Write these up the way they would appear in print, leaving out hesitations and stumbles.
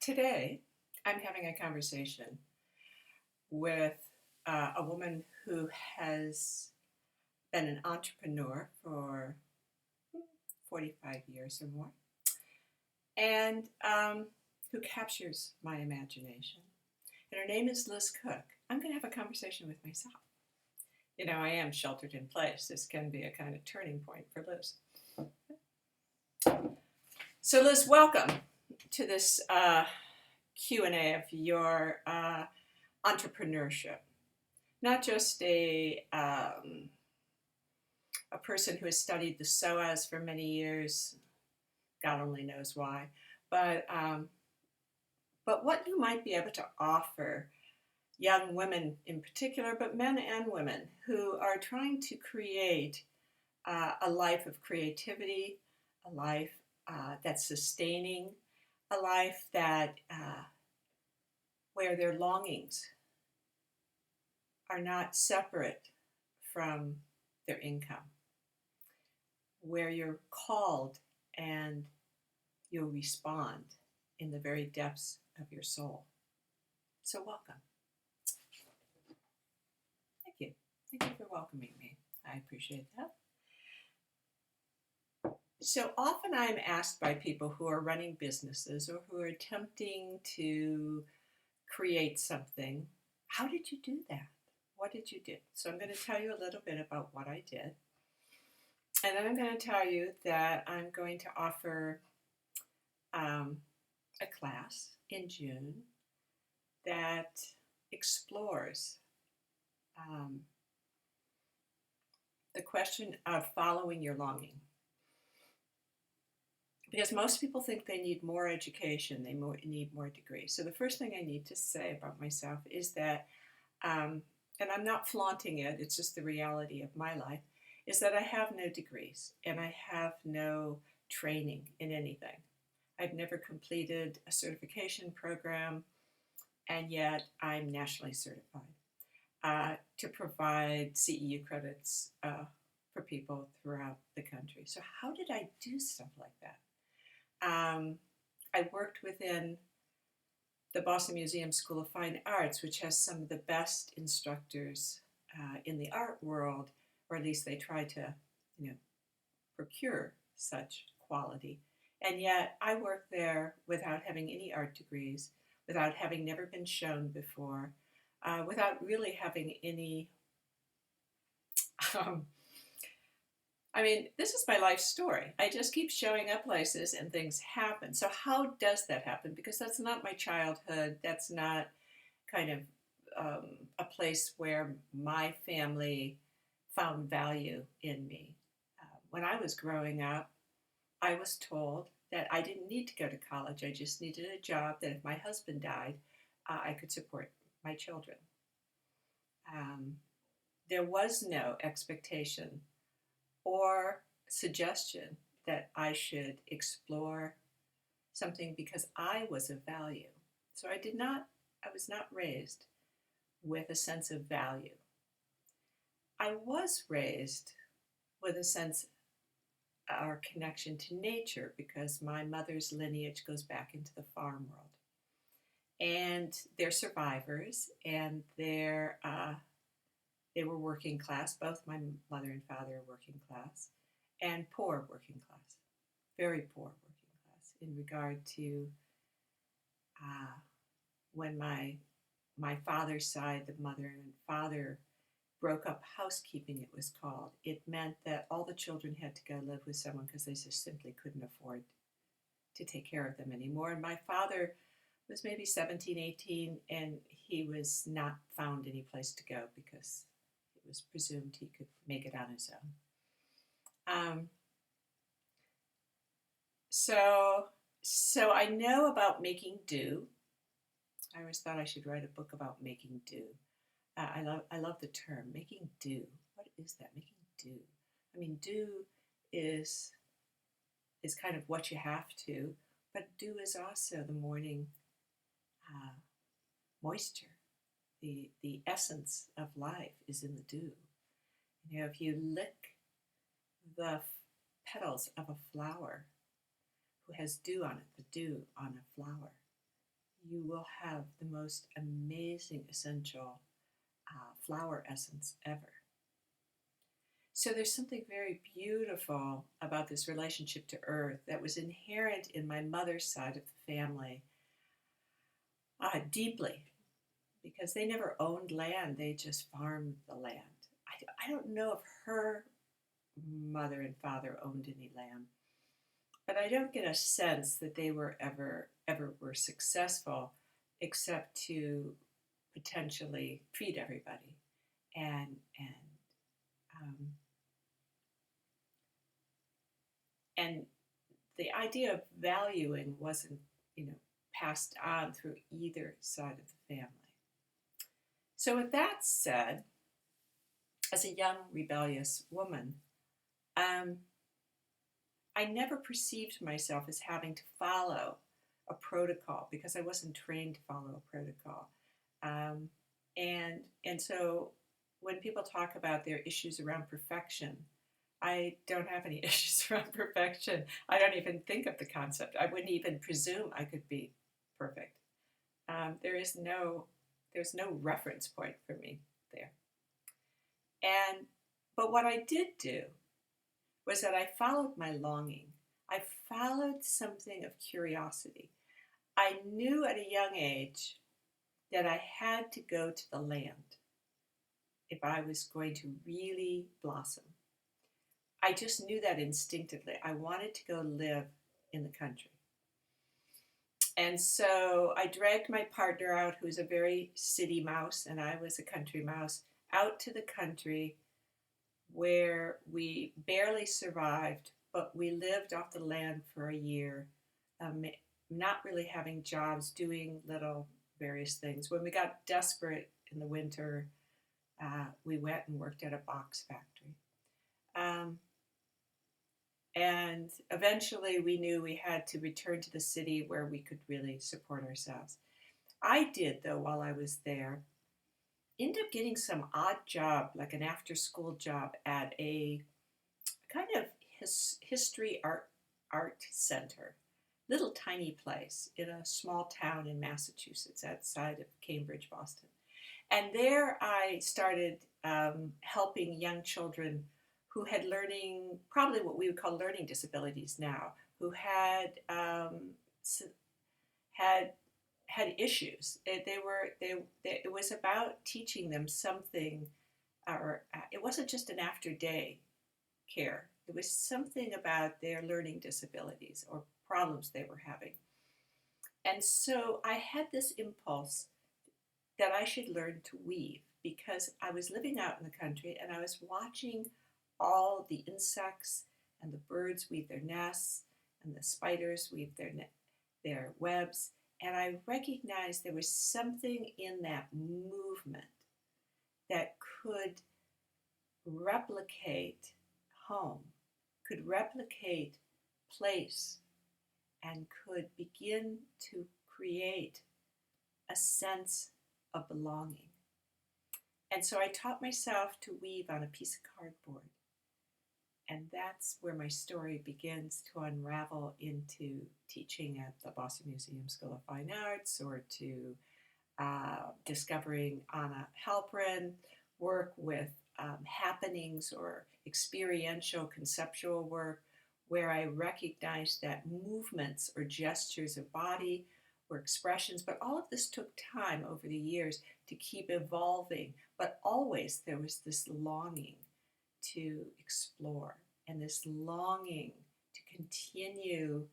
Today, I'm having a conversation with a woman who has been an entrepreneur for 45 years or more, and who captures my imagination. And her name is Liz Cook. I'm going to have a conversation with myself. You know, I am sheltered in place. This can be a kind of turning point for Liz. So, Liz, welcome to this Q&A of your entrepreneurship. Not just a person who has studied the SOAS for many years, God only knows why, but what you might be able to offer young women in particular, but men and women who are trying to create a life of creativity, a life that's sustaining, a life that where their longings are not separate from their income, where you're called and you'll respond in the very depths of your soul. So welcome. Thank you. Thank you for welcoming me. I appreciate that. So often I'm asked by people who are running businesses or who are attempting to create something, how did you do that? What did you do? So I'm going to tell you a little bit about what I did. And then I'm going to tell you that I'm going to offer a class in June that explores the question of following your longing. Because most people think they need more education, they need more degrees. So the first thing I need to say about myself is that, and I'm not flaunting it, it's just the reality of my life, is that I have no degrees and I have no training in anything. I've never completed a certification program, and yet I'm nationally certified to provide CEU credits for people throughout the country. So how did I do stuff like that? I worked within the Boston Museum School of Fine Arts, which has some of the best instructors in the art world, or at least they try to, procure such quality. And yet I worked there without having any art degrees, without having never been shown before, without really having any this is my life story. I just keep showing up places and things happen. So how does that happen? Because that's not my childhood. That's not kind of a place where my family found value in me. When I was growing up, I was told that I didn't need to go to college. I just needed a job that if my husband died, I could support my children. There was no expectation or suggestion that I should explore something because I was of value. So I was not raised with a sense of value. I was raised with a sense or connection to nature because my mother's lineage goes back into the farm world. And they're survivors, and they were working class. Both my mother and father are working class, and poor working class, very poor working class in regard to when my father's side, the mother and father, broke up housekeeping, it was called. It meant that all the children had to go live with someone because they just simply couldn't afford to take care of them anymore. And my father was maybe 17, 18, and he was not found any place to go because it was presumed he could make it on his own. So I know about making do. I always thought I should write a book about making do. I love the term, making do. What is that, making do? I mean, do is kind of what you have to, but do is also the morning moisture. The essence of life is in the dew. You know, if you lick the petals of a flower who has dew on it, the dew on a flower, you will have the most amazing essential flower essence ever. So there's something very beautiful about this relationship to earth that was inherent in my mother's side of the family deeply, because they never owned land, they just farmed the land. I don't know if her mother and father owned any land, but I don't get a sense that they were ever were successful except to potentially feed everybody um, and the idea of valuing wasn't, passed on through either side of the family. So with that said, as a young rebellious woman, um, I never perceived myself as having to follow a protocol because I wasn't trained to follow a protocol. Um, and so when people talk about their issues around perfection, I don't have any issues around perfection. I don't even think of the concept. I wouldn't even presume I could be perfect. There's no reference point for me there. And but what I did do was that I followed my longing. I followed something of curiosity. I knew at a young age that I had to go to the land if I was going to really blossom. I just knew that instinctively. I wanted to go live in the country. And so I dragged my partner out, who's a very city mouse, and I was a country mouse, out to the country where we barely survived, but we lived off the land for a year, not really having jobs, doing little various things. When we got desperate in the winter, we went and worked at a box factory. Um, and eventually we knew we had to return to the city where we could really support ourselves. I did, though, while I was there, end up getting some odd job, like an after school job at a kind of history art center, little tiny place in a small town in Massachusetts outside of Cambridge, Boston. And there I started helping young children who had probably what we would call learning disabilities now, who had had issues. It was about teaching them something, or it wasn't just an after day care. It was something about their learning disabilities or problems they were having. And so I had this impulse that I should learn to weave because I was living out in the country and I was watching all the insects and the birds weave their nests and the spiders weave their webs. And I recognized there was something in that movement that could replicate home, could replicate place, and could begin to create a sense of belonging. And so I taught myself to weave on a piece of cardboard. And that's where my story begins to unravel into teaching at the Boston Museum School of Fine Arts, or to discovering Anna Halprin, work with happenings or experiential conceptual work, where I recognized that movements or gestures of body were expressions, but all of this took time over the years to keep evolving. But always there was this longing to explore and this longing to continue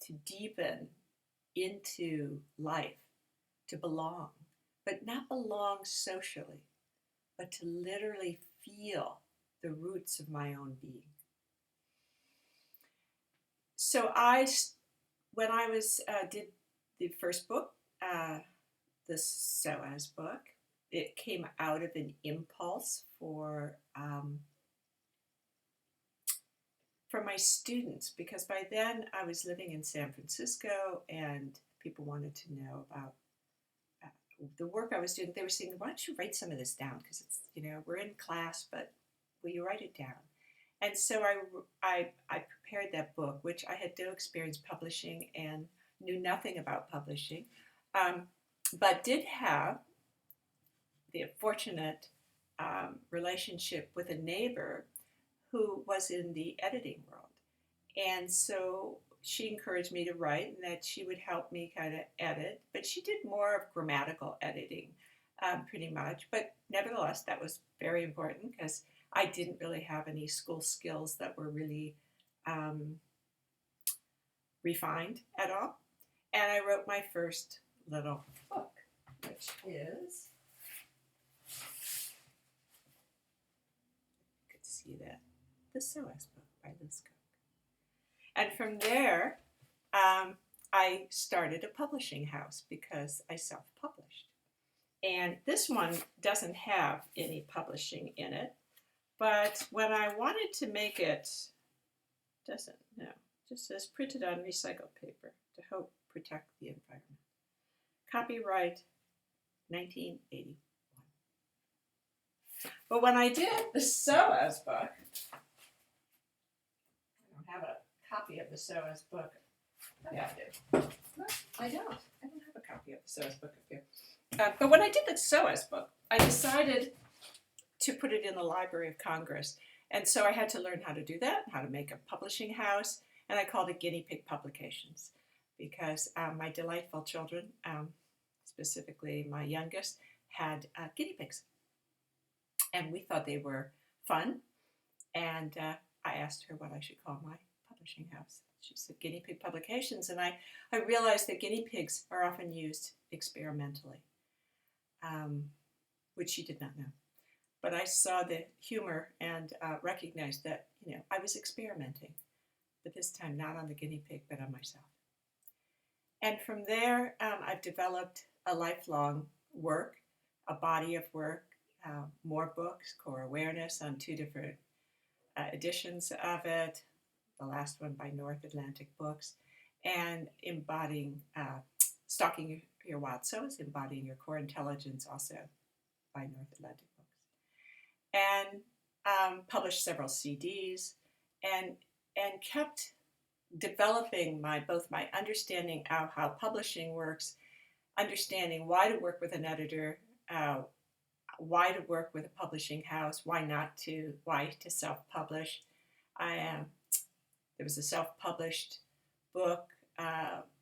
to deepen into life, to belong, but not belong socially, but to literally feel the roots of my own being. So when I did the first book, the SOAS book, it came out of an impulse for my students, because by then I was living in San Francisco and people wanted to know about the work I was doing. They were saying, why don't you write some of this down? Because it's, we're in class, but will you write it down? And so I prepared that book, which I had no experience publishing and knew nothing about publishing. but did have the fortunate relationship with a neighbor who was in the editing world. And so she encouraged me to write and that she would help me kind of edit, but she did more of grammatical editing, pretty much. But nevertheless, that was very important because I didn't really have any school skills that were really um, refined at all. And I wrote my first little book, which is, you could see that, The SOAS Book by Liz Cook. And from there, I started a publishing house because I self-published. And this one doesn't have any publishing in it, but when I wanted to make it, doesn't, no, just says printed on recycled paper to help protect the environment. Copyright 1981. But when I did the SOAS book, I don't have a copy of the SOAS book. Yeah, I do. No, I don't. I don't have a copy of the SOAS book up here. But when I did the SOAS book, I decided to put it in the Library of Congress. And so I had to learn how to do that, how to make a publishing house, and I called it Guinea Pig Publications because my delightful children, specifically my youngest, had guinea pigs. And we thought they were fun, and I asked her what I should call my publishing house. She said Guinea Pig Publications, and I realized that guinea pigs are often used experimentally, which she did not know. But I saw the humor and recognized that, I was experimenting, but this time not on the guinea pig, but on myself. And from there, I've developed a lifelong work, a body of work, more books, Core Awareness on 2 different editions of it, the last one by North Atlantic Books, and embodying, Stalking Your Wild Sows, Embodying Your Core Intelligence, also by North Atlantic Books. And published several CDs and kept developing both my understanding of how publishing works, understanding why to work with an editor, why to work with a publishing house, why to self-publish. There was a self-published book,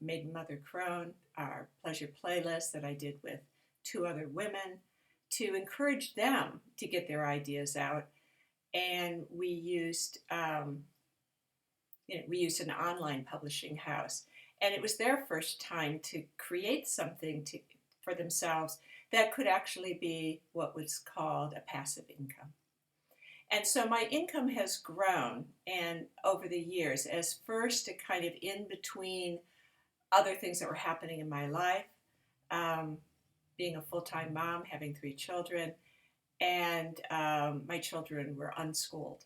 Maiden Mother Crone, our pleasure playlist that I did with 2 other women to encourage them to get their ideas out. And we used an online publishing house. And it was their first time to create something for themselves that could actually be what was called a passive income. And so my income has grown and over the years as first a kind of in between other things that were happening in my life, being a full-time mom, having 3 children, and my children were unschooled.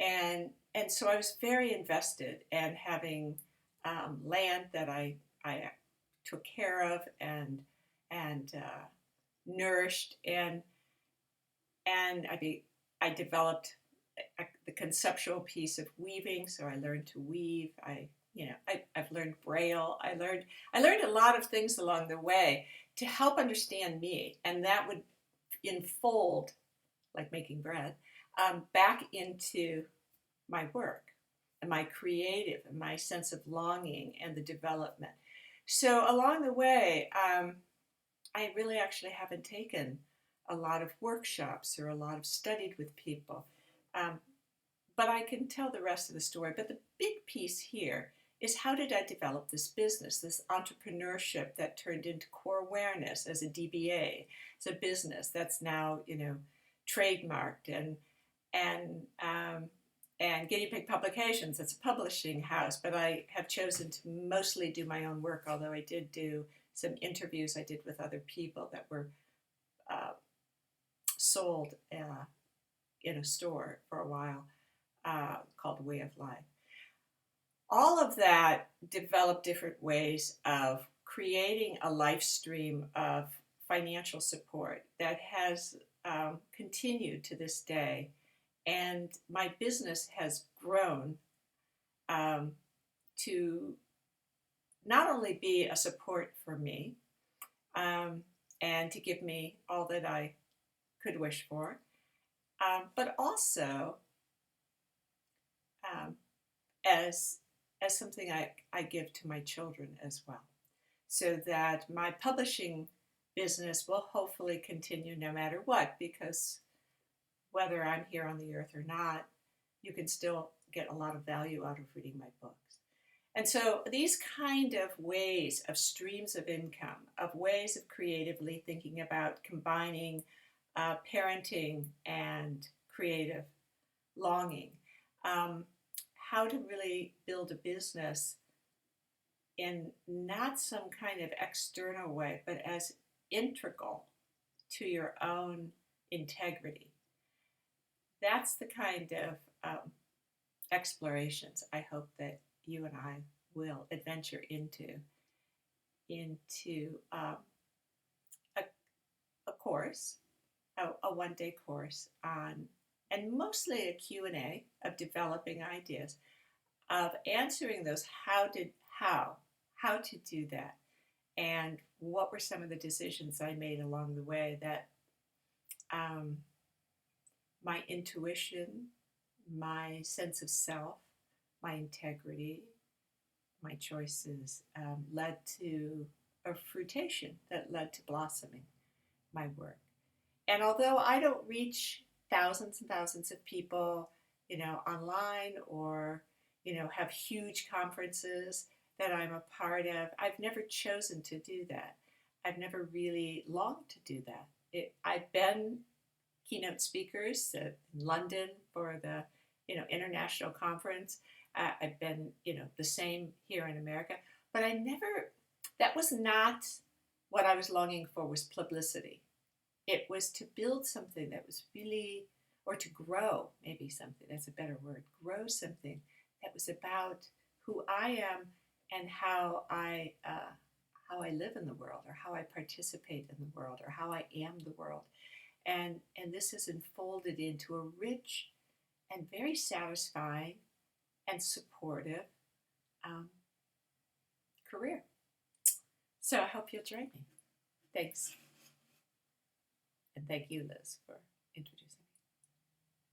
And so I was very invested in having land that I took care of and nourished, and I developed the conceptual piece of weaving, so I learned to weave. I've learned Braille. I learned a lot of things along the way to help understand me, and that would enfold, like making bread, back into my work and my creative and my sense of longing and the development. So along the way, I really actually haven't taken a lot of workshops or a lot of studied with people. But I can tell the rest of the story. But the big piece here is, how did I develop this business, this entrepreneurship that turned into Core Awareness as a DBA, as a business that's now, trademarked, and Guinea Pig Publications, it's a publishing house. But I have chosen to mostly do my own work, although I did do some interviews I did with other people that were sold in a store for a while, called Way of Life. All of that developed different ways of creating a life stream of financial support that has continued to this day. And my business has grown to not only be a support for me, um, and to give me all that I could wish for, but also um, as as something I give to my children as well, so that my publishing business will hopefully continue no matter what, because whether I'm here on the earth or not, you can still get a lot of value out of reading my books. And so these kind of ways of streams of income, of ways of creatively thinking about combining parenting and creative longing, um, how to really build a business in not some kind of external way, but as integral to your own integrity. That's the kind of explorations I hope that you and I will adventure into a, a course, a one-day course on, and mostly a Q&A of developing ideas, of answering those how to do that, and what were some of the decisions I made along the way that um, my intuition, my sense of self, my integrity, my choices led to a fruitation that led to blossoming my work. And although I don't reach thousands and thousands of people, online, or, have huge conferences that I'm a part of, I've never chosen to do that. I've never really longed to do that. I've been keynote speakers in London for the, international conference. I've been, the same here in America, but I never. That was not what I was longing for. Was publicity. It was to build something that was really, or to grow, maybe something, that's a better word, grow something that was about who I am and how I live in the world, or how I participate in the world, or how I am the world. And this is unfolded into a rich and very satisfying and supportive um, career. So I hope you'll join me. Thanks. And thank you, Liz, for introducing.